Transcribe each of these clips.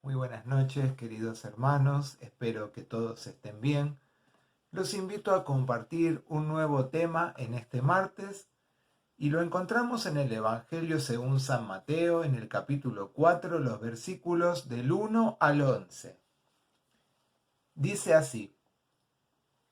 Muy buenas noches, queridos hermanos. Espero que todos estén bien. Los invito a compartir un nuevo tema en este martes y lo encontramos en el Evangelio según San Mateo, en el capítulo 4, los versículos del 1 al 11. Dice así: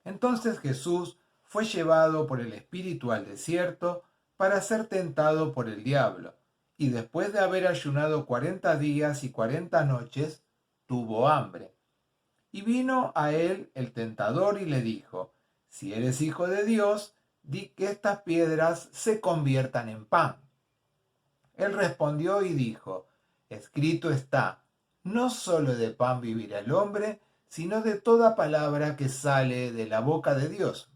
Entonces Jesús fue llevado por el Espíritu al desierto para ser tentado por el diablo, y después de haber ayunado 40 días y 40 noches, tuvo hambre. Y vino a él el tentador y le dijo: Si eres hijo de Dios, di que estas piedras se conviertan en pan. Él respondió y dijo: Escrito está, no solo de pan vivirá el hombre, sino de toda palabra que sale de la boca de Dios.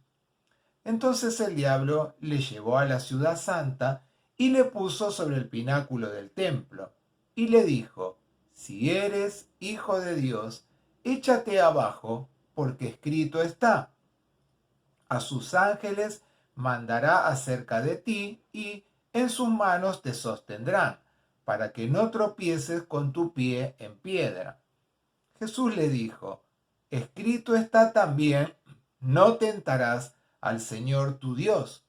Entonces el diablo le llevó a la ciudad santa y le puso sobre el pináculo del templo, y le dijo: Si eres hijo de Dios, échate abajo, porque escrito está: A sus ángeles mandará acerca de ti, y en sus manos te sostendrán, para que no tropieces con tu pie en piedra. Jesús le dijo: Escrito está también: No tentarás al Señor tu Dios.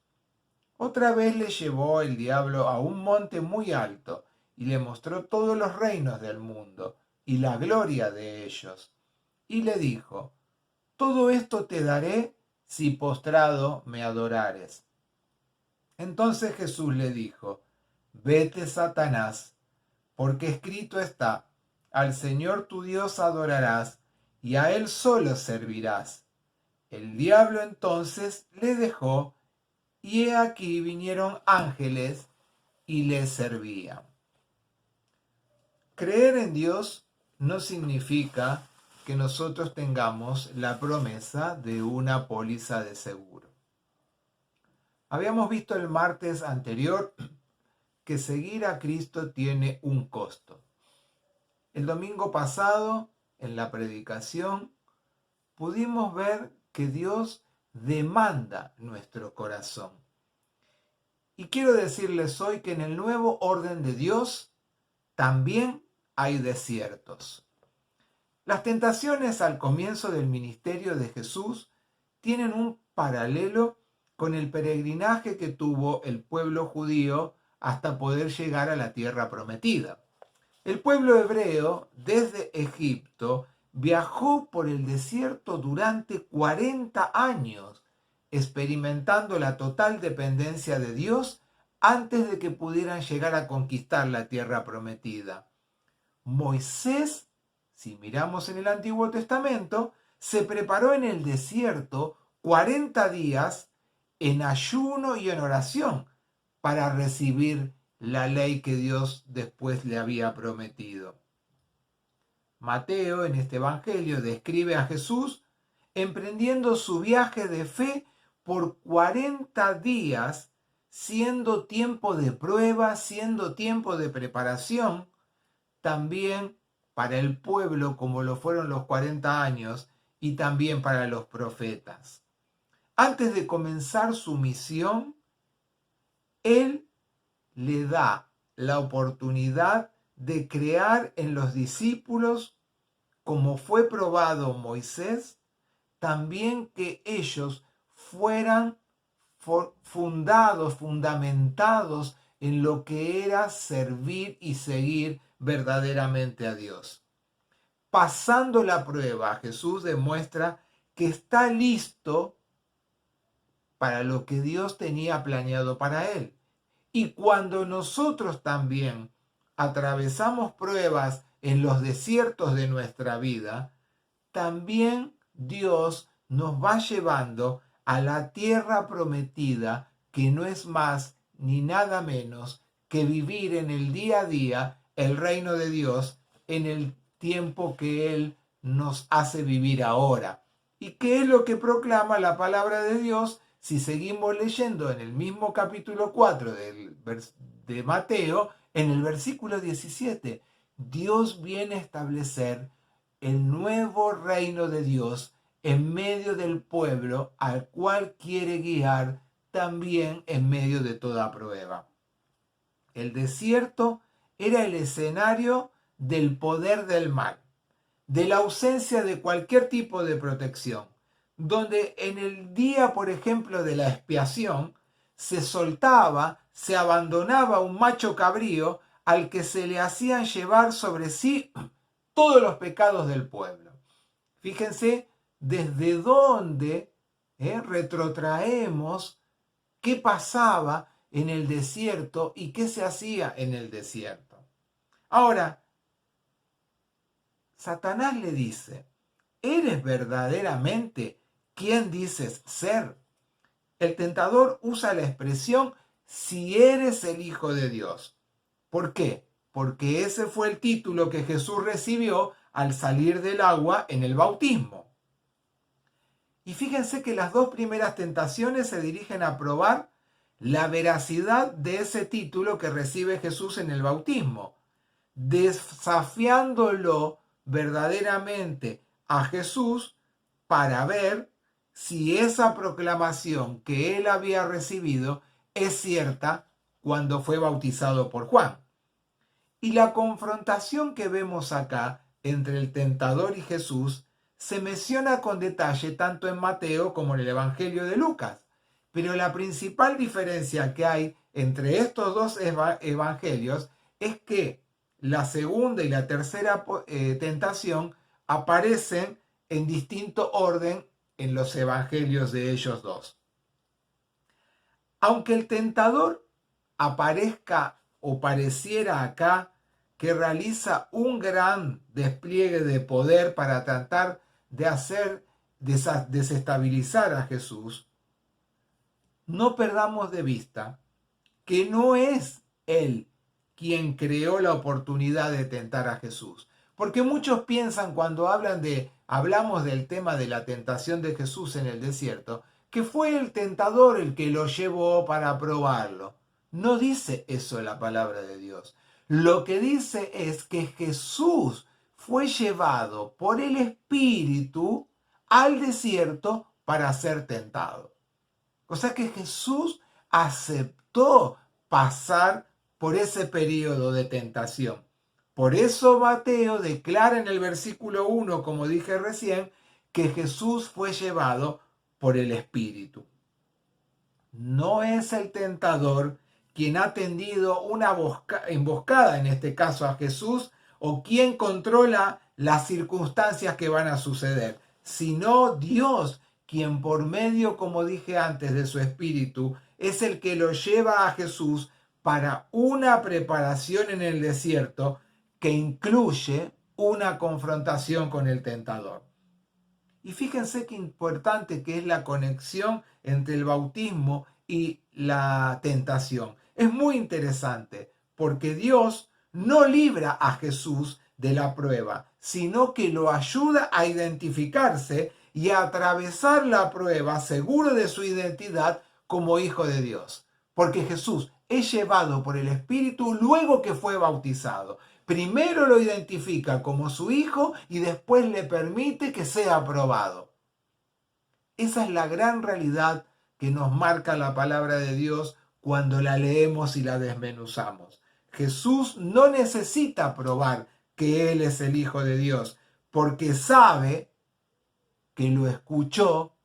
Otra vez le llevó el diablo a un monte muy alto y le mostró todos los reinos del mundo y la gloria de ellos. Y le dijo: Todo esto te daré si postrado me adorares. Entonces Jesús le dijo: Vete, Satanás, porque escrito está: Al Señor tu Dios adorarás y a Él solo servirás. El diablo entonces le dejó, y he aquí vinieron ángeles y le servían. Creer en Dios no significa que nosotros tengamos la promesa de una póliza de seguro. Habíamos visto el martes anterior que seguir a Cristo tiene un costo. El domingo pasado, en la predicación, pudimos ver que Dios demanda nuestro corazón. Y quiero decirles hoy que en el nuevo orden de Dios también hay desiertos. Las tentaciones al comienzo del ministerio de Jesús tienen un paralelo con el peregrinaje que tuvo el pueblo judío hasta poder llegar a la tierra prometida. El pueblo hebreo desde Egipto viajó por el desierto durante 40 años, experimentando la total dependencia de Dios antes de que pudieran llegar a conquistar la tierra prometida. Moisés, si miramos en el Antiguo Testamento, se preparó en el desierto 40 días en ayuno y en oración para recibir la ley que Dios después le había prometido. Mateo en este evangelio describe a Jesús emprendiendo su viaje de fe por 40 días, siendo tiempo de prueba, siendo tiempo de preparación, también para el pueblo como lo fueron los 40 años y también para los profetas. Antes de comenzar su misión, Él le da la oportunidad de crear en los discípulos, como fue probado Moisés, también que ellos fueran fundamentados en lo que era servir y seguir verdaderamente a Dios. Pasando la prueba, Jesús demuestra que está listo para lo que Dios tenía planeado para él. Y cuando nosotros también atravesamos pruebas en los desiertos de nuestra vida, también Dios nos va llevando a la tierra prometida, que no es más ni nada menos que vivir en el día a día el reino de Dios en el tiempo que Él nos hace vivir ahora. ¿Y qué es lo que proclama la palabra de Dios? Si seguimos leyendo en el mismo capítulo 4 de Mateo, en el versículo 17, Dios viene a establecer el nuevo reino de Dios en medio del pueblo al cual quiere guiar también en medio de toda prueba. El desierto era el escenario del poder del mal, de la ausencia de cualquier tipo de protección, donde en el día, por ejemplo, de la expiación, se soltaba, se abandonaba un macho cabrío al que se le hacían llevar sobre sí todos los pecados del pueblo. Fíjense desde dónde retrotraemos qué pasaba en el desierto y qué se hacía en el desierto. Ahora, Satanás le dice, ¿eres verdaderamente quien dices ser? El tentador usa la expresión si eres el Hijo de Dios. ¿Por qué? Porque ese fue el título que Jesús recibió al salir del agua en el bautismo. Y fíjense que las dos primeras tentaciones se dirigen a probar la veracidad de ese título que recibe Jesús en el bautismo, desafiándolo verdaderamente a Jesús para ver si esa proclamación que él había recibido es cierta cuando fue bautizado por Juan. Y la confrontación que vemos acá entre el tentador y Jesús se menciona con detalle tanto en Mateo como en el Evangelio de Lucas. Pero la principal diferencia que hay entre estos dos evangelios es que la segunda y la tercera tentación aparecen en distinto orden en los evangelios de ellos dos. Aunque el tentador aparezca o pareciera acá que realiza un gran despliegue de poder para tratar de hacer desestabilizar a Jesús, no perdamos de vista que no es él quien creó la oportunidad de tentar a Jesús. Porque muchos piensan cuando hablamos del tema de la tentación de Jesús en el desierto, que fue el tentador el que lo llevó para probarlo. No dice eso la palabra de Dios. Lo que dice es que Jesús fue llevado por el Espíritu al desierto para ser tentado. O sea que Jesús aceptó pasar por ese periodo de tentación. Por eso Mateo declara en el versículo 1, como dije recién, que Jesús fue llevado por el Espíritu. No es el tentador quien ha tendido una emboscada, en este caso a Jesús, o quien controla las circunstancias que van a suceder, sino Dios, quien por medio, como dije antes, de su Espíritu, es el que lo lleva a Jesús para una preparación en el desierto que incluye una confrontación con el tentador. Y fíjense qué importante que es la conexión entre el bautismo y la tentación. Es muy interesante porque Dios no libra a Jesús de la prueba, sino que lo ayuda a identificarse y a atravesar la prueba seguro de su identidad como hijo de Dios. Porque Jesús es llevado por el Espíritu luego que fue bautizado. Primero lo identifica como su hijo y después le permite que sea aprobado. Esa es la gran realidad que nos marca la palabra de Dios cuando la leemos y la desmenuzamos. Jesús no necesita probar que Él es el Hijo de Dios, porque sabe que lo escuchó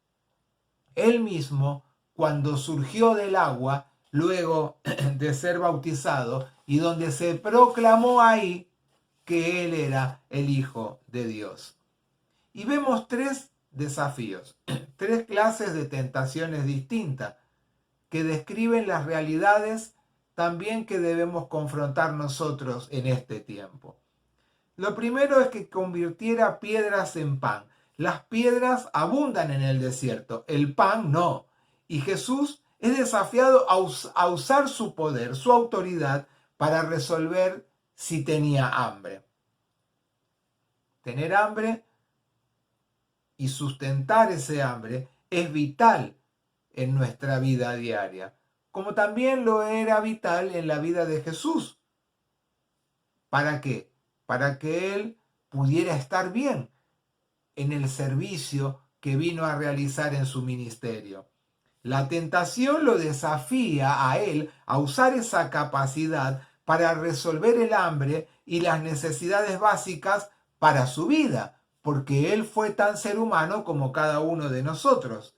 Él mismo cuando surgió del agua luego de ser bautizado y donde se proclamó ahí que Él era el Hijo de Dios. Y vemos tres desafíos, tres clases de tentaciones distintas que describen las realidades también que debemos confrontar nosotros en este tiempo. Lo primero es que convirtiera piedras en pan. Las piedras abundan en el desierto, el pan no. Y Jesús es desafiado a usar su poder, su autoridad, para resolver si tenía hambre. Tener hambre y sustentar ese hambre es vital en nuestra vida diaria, como también lo era vital en la vida de Jesús. ¿Para qué? Para que Él pudiera estar bien en el servicio que vino a realizar en su ministerio. La tentación lo desafía a Él a usar esa capacidad para resolver el hambre y las necesidades básicas para su vida, porque Él fue tan ser humano como cada uno de nosotros.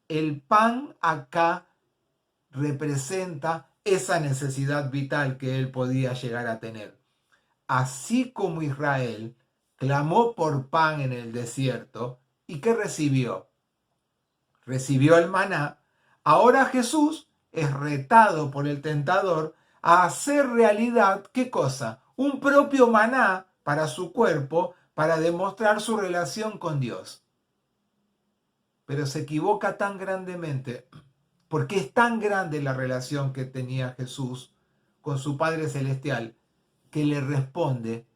El pan acá representa esa necesidad vital que Él podía llegar a tener. Así como Israel clamó por pan en el desierto, ¿y qué recibió? Recibió el maná. Ahora Jesús es retado por el tentador a hacer realidad, ¿qué cosa? Un propio maná para su cuerpo, para demostrar su relación con Dios. Pero se equivoca tan grandemente, porque es tan grande la relación que tenía Jesús con su Padre Celestial, que le responde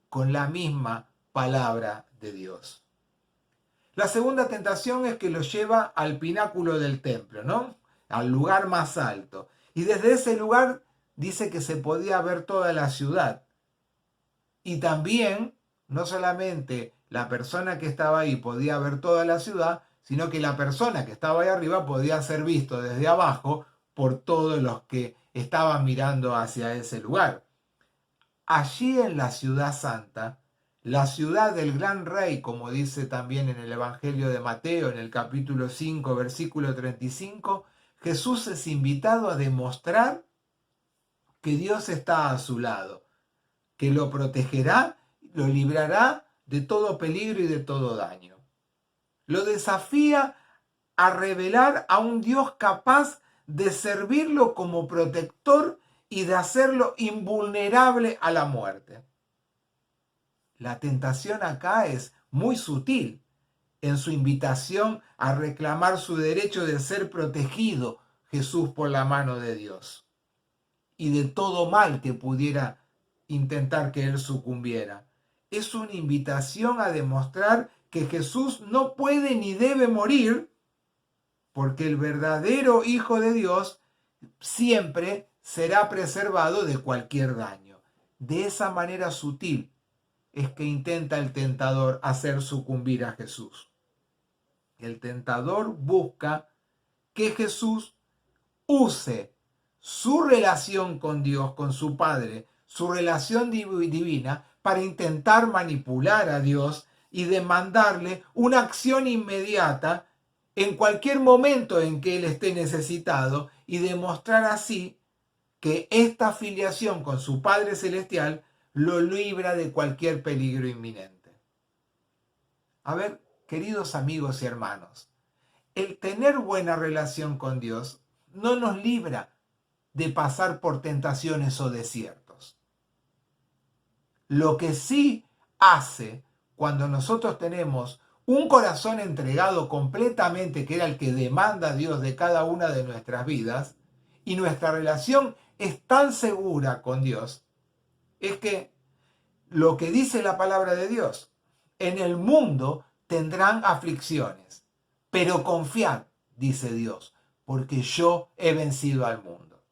con la misma palabra de Dios. La segunda tentación es que lo lleva al pináculo del templo, ¿no? Al lugar más alto. Y desde ese lugar dice que se podía ver toda la ciudad. Y también, no solamente la persona que estaba ahí podía ver toda la ciudad, sino que la persona que estaba ahí arriba podía ser visto desde abajo por todos los que estaban mirando hacia ese lugar. Allí en la ciudad santa, la ciudad del gran rey, como dice también en el Evangelio de Mateo, en el capítulo 5, versículo 35, Jesús es invitado a demostrar que Dios está a su lado, que lo protegerá, lo librará de todo peligro y de todo daño. Lo desafía a revelar a un Dios capaz de servirlo como protector y de hacerlo invulnerable a la muerte. La tentación acá es muy sutil en su invitación a reclamar su derecho de ser protegido Jesús por la mano de Dios y de todo mal que pudiera intentar que él sucumbiera. Es una invitación a demostrar que Jesús no puede ni debe morir, porque el verdadero Hijo de Dios siempre será preservado de cualquier daño. De esa manera sutil es que intenta el tentador hacer sucumbir a Jesús. El tentador busca que Jesús use su relación con Dios, con su Padre, su relación divina, para intentar manipular a Dios y demandarle una acción inmediata en cualquier momento en que Él esté necesitado y demostrar así que esta filiación con su Padre Celestial lo libra de cualquier peligro inminente. A ver, queridos amigos y hermanos, el tener buena relación con Dios no nos libra de pasar por tentaciones o desiertos. Lo que sí hace cuando nosotros tenemos un corazón entregado completamente, que era el que demanda Dios de cada una de nuestras vidas, y nuestra relación es tan segura con Dios, es que lo que dice la palabra de Dios, en el mundo tendrán aflicciones, pero confiad, dice Dios, porque yo he vencido al mundo.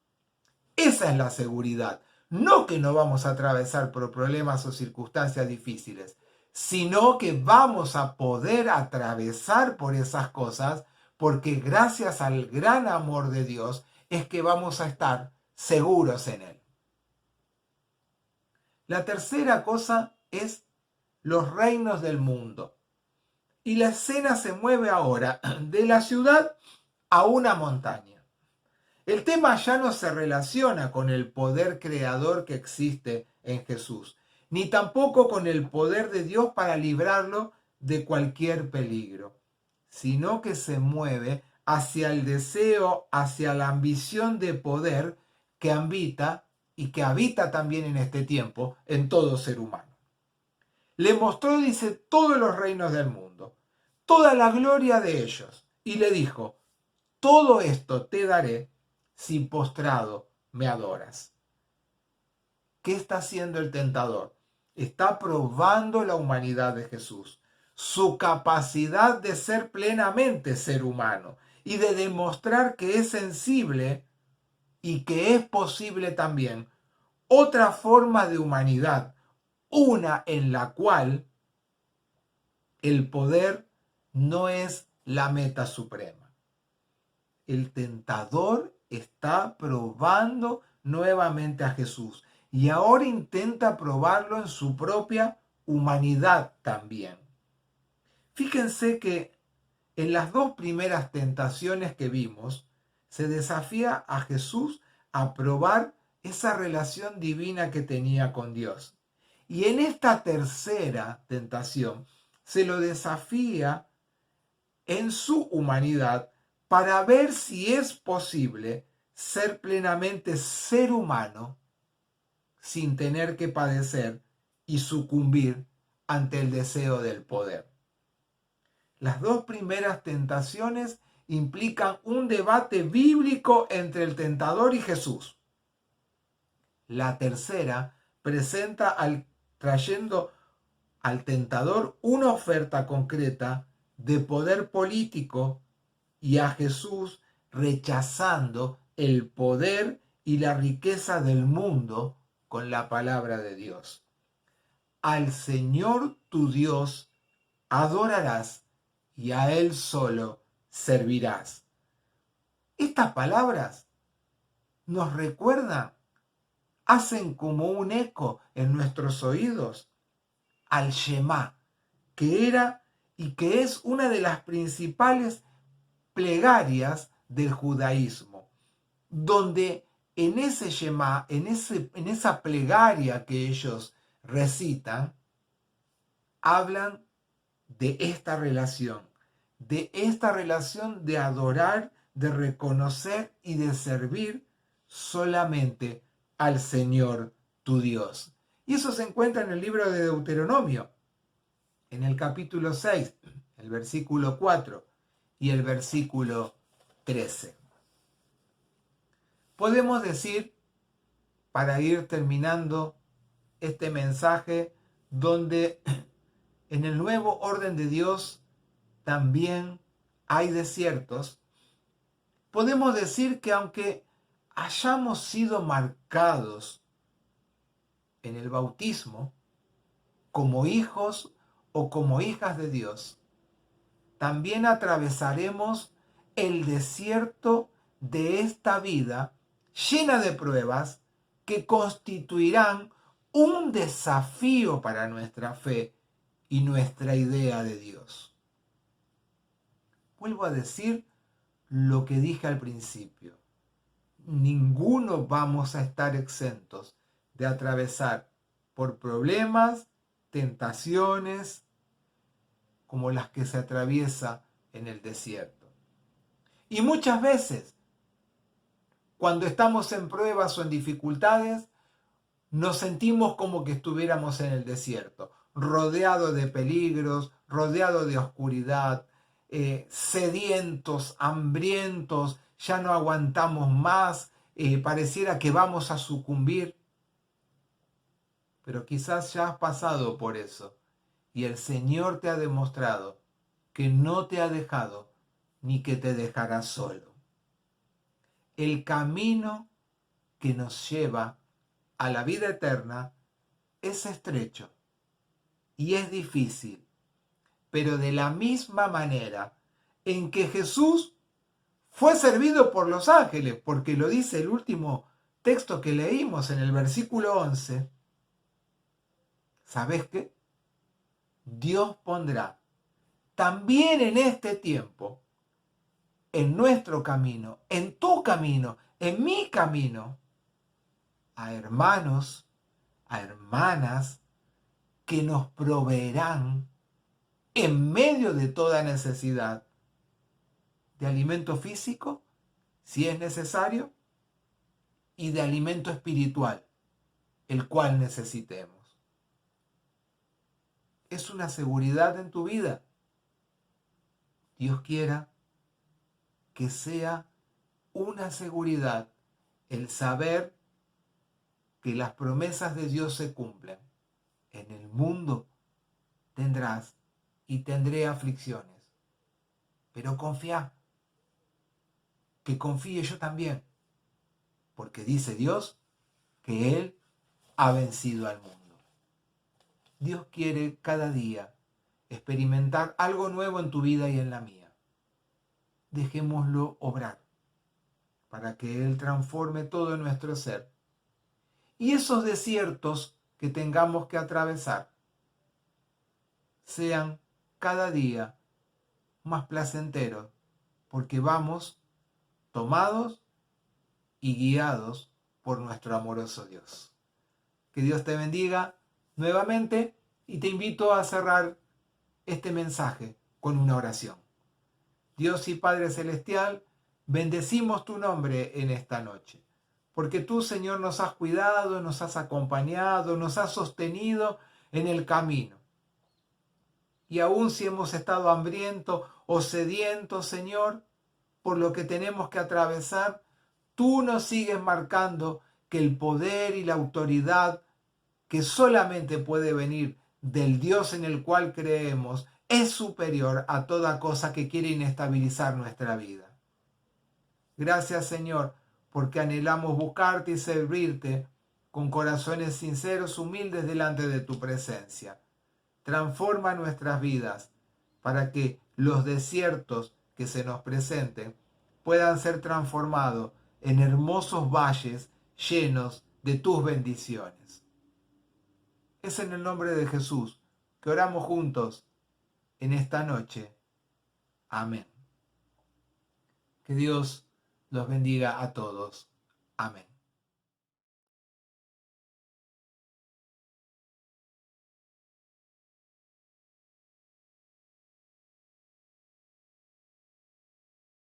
Esa es la seguridad. No que no vamos a atravesar por problemas o circunstancias difíciles, sino que vamos a poder atravesar por esas cosas, porque gracias al gran amor de Dios es que vamos a estar seguros en Él. La tercera cosa es los reinos del mundo. Y la escena se mueve ahora de la ciudad a una montaña. El tema ya no se relaciona con el poder creador que existe en Jesús, ni tampoco con el poder de Dios para librarlo de cualquier peligro, sino que se mueve hacia el deseo, hacia la ambición de poder que habita y que habita también en este tiempo en todo ser humano. Le mostró, dice, todos los reinos del mundo, toda la gloria de ellos, y le dijo, todo esto te daré si postrado me adoras. ¿Qué está haciendo el tentador? Está probando la humanidad de Jesús, su capacidad de ser plenamente ser humano y de demostrar que es sensible y que es posible también otra forma de humanidad, una en la cual el poder no es la meta suprema. El tentador está probando nuevamente a Jesús y ahora intenta probarlo en su propia humanidad también. Fíjense que en las dos primeras tentaciones que vimos, se desafía a Jesús a probar esa relación divina que tenía con Dios. Y en esta tercera tentación, se lo desafía en su humanidad para ver si es posible ser plenamente ser humano sin tener que padecer y sucumbir ante el deseo del poder. Las dos primeras tentaciones implican un debate bíblico entre el tentador y Jesús. La tercera presenta trayendo al tentador una oferta concreta de poder político y a Jesús rechazando el poder y la riqueza del mundo con la palabra de Dios. Al Señor tu Dios adorarás y a Él solo servirás. Estas palabras nos recuerdan, hacen como un eco en nuestros oídos al Shema, que era y que es una de las principales plegarias del judaísmo, donde en ese Shema, en esa plegaria que ellos recitan, hablan de esta relación de adorar, de reconocer y de servir solamente al Señor tu Dios. Y eso se encuentra en el libro de Deuteronomio, en el capítulo 6, el versículo 4 y el versículo 13. Podemos decir, para ir terminando este mensaje, donde en el nuevo orden de Dios también hay desiertos, podemos decir que aunque hayamos sido marcados en el bautismo como hijos o como hijas de Dios, también atravesaremos el desierto de esta vida llena de pruebas que constituirán un desafío para nuestra fe y nuestra idea de Dios. Vuelvo a decir lo que dije al principio. Ninguno vamos a estar exentos de atravesar por problemas, tentaciones, como las que se atraviesa en el desierto. Y muchas veces, cuando estamos en pruebas o en dificultades, nos sentimos como que estuviéramos en el desierto, rodeado de peligros, rodeado de oscuridad, sedientos, hambrientos, ya no aguantamos más, pareciera que vamos a sucumbir. Pero quizás ya has pasado por eso y el Señor te ha demostrado que no te ha dejado ni que te dejará solo. El camino que nos lleva a la vida eterna es estrecho y es difícil, pero de la misma manera en que Jesús fue servido por los ángeles, porque lo dice el último texto que leímos en el versículo 11, ¿sabes qué? Dios pondrá también en este tiempo, en nuestro camino, en tu camino, en mi camino, a hermanos, a hermanas que nos proveerán en medio de toda necesidad de alimento físico, si es necesario, y de alimento espiritual, el cual necesitemos. Es una seguridad en tu vida. Dios quiera que sea una seguridad el saber que las promesas de Dios se cumplen. En el mundo tendrás y tendré aflicciones, pero confía, que confíe yo también, porque dice Dios que Él ha vencido al mundo. Dios quiere cada día experimentar algo nuevo en tu vida y en la mía. Dejémoslo obrar para que Él transforme todo nuestro ser y esos desiertos que tengamos que atravesar sean cada día más placenteros, porque vamos tomados y guiados por nuestro amoroso Dios. Que Dios te bendiga nuevamente y te invito a cerrar este mensaje con una oración. Dios y Padre Celestial, bendecimos tu nombre en esta noche, porque tú, Señor, nos has cuidado, nos has acompañado, nos has sostenido en el camino. Y aun si hemos estado hambrientos o sedientos, Señor, por lo que tenemos que atravesar, tú nos sigues marcando que el poder y la autoridad que solamente puede venir del Dios en el cual creemos es superior a toda cosa que quiere inestabilizar nuestra vida. Gracias, Señor, porque anhelamos buscarte y servirte con corazones sinceros, humildes delante de tu presencia. Transforma nuestras vidas para que los desiertos que se nos presenten puedan ser transformados en hermosos valles llenos de tus bendiciones. Es en el nombre de Jesús que oramos juntos en esta noche. Amén. Que Dios los bendiga a todos. Amén.